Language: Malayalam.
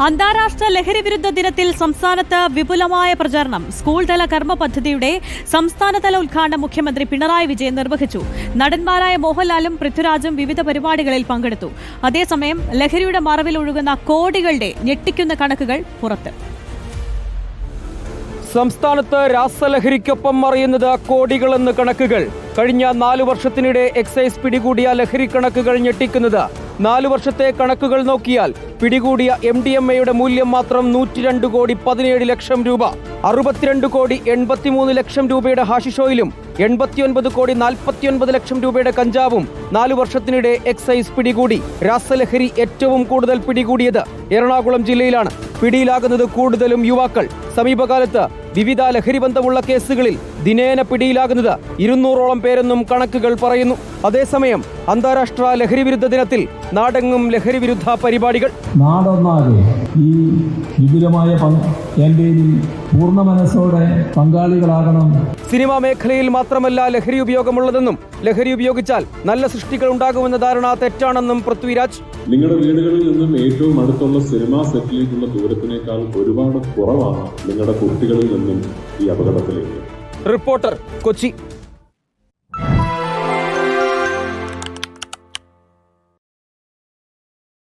അന്താരാഷ്ട്ര ലഹരി വിരുദ്ധ ദിനത്തിൽ സംസ്ഥാനത്ത് വിപുലമായ പ്രചാരണം. സ്കൂൾ തല കർമ്മ പദ്ധതിയുടെ സംസ്ഥാനതല ഉദ്ഘാടനം മുഖ്യമന്ത്രി പിണറായി വിജയൻ നിർവഹിച്ചു. നടന്മാരായ മോഹൻലാലും പൃഥ്വിരാജും വിവിധ പരിപാടികളിൽ പങ്കെടുത്തു. അതേസമയം ലഹരിയുടെ മറവിൽ ഒഴുകുന്ന കോടികളുടെ ഞെട്ടിക്കുന്ന കണക്കുകൾ പുറത്ത്. സംസ്ഥാനത്ത് രാസലഹരിക്കൊപ്പം മറിയുന്നത് കോടികളെന്ന് കണക്കുകൾ. കഴിഞ്ഞ 4 വർഷത്തിനിടെ എക്സൈസ് പിടികൂടിയ ലഹരി കണക്കുകൾ ഞെട്ടിക്കുന്നത്. 4 വർഷത്തെ കണക്കുകൾ നോക്കിയാൽ പിടികൂടിയ MDMA മൂല്യം മാത്രം 102 കോടി 17 ലക്ഷം രൂപ, 62 കോടി 83 ലക്ഷം രൂപയുടെ ഹാഷിഷ് ഓയിലും 89 കോടി 49 ലക്ഷം രൂപയുടെ കഞ്ചാവും 4 വർഷത്തിനിടെ എക്സൈസ് പിടികൂടി. രാസലഹരി ഏറ്റവും കൂടുതൽ പിടികൂടിയത് എറണാകുളം ജില്ലയിലാണ്. പിടിയിലാകുന്നത് കൂടുതലും യുവാക്കൾ. സമീപകാലത്ത് വിവിധ ലഹരി ബന്ധമുള്ള കേസുകളിൽ ദിനേന പിടിയിലാകുന്നത് 200ഓളം പേരെന്നും കണക്കുകൾ പറയുന്നു. അതേസമയം അന്താരാഷ്ട്ര ലഹരി വിരുദ്ധ ദിനത്തിൽ നാടെങ്ങും ലഹരി വിരുദ്ധ പരിപാടികൾ. നാടൊന്നാകെ ഈ വിപുലമായ ക്യാമ്പയിനിൽ പൂർണ്ണ മനസ്സോടെ പങ്കാളികളാകണം. സിനിമാ മേഖലയിൽ മാത്രമല്ല ലഹരി ഉപയോഗമുള്ളതെന്നും ലഹരി ഉപയോഗിച്ചാൽ നല്ല സൃഷ്ടികൾ ഉണ്ടാകുമെന്ന ധാരണ തെറ്റാണെന്നും പൃഥ്വിരാജ്. നിങ്ങളുടെ വീടുകളിൽ നിന്നും ഏറ്റവും അടുത്തുള്ള സിനിമാ സെറ്റിലേക്കുള്ള ദൂരത്തിനേക്കാൾ ഒരുപാട് കുറവാണ് നിങ്ങളുടെ കുട്ടികളിൽ നിന്നും ഈ അപകടത്തിലേക്ക്. റിപ്പോർട്ടർ, കൊച്ചി.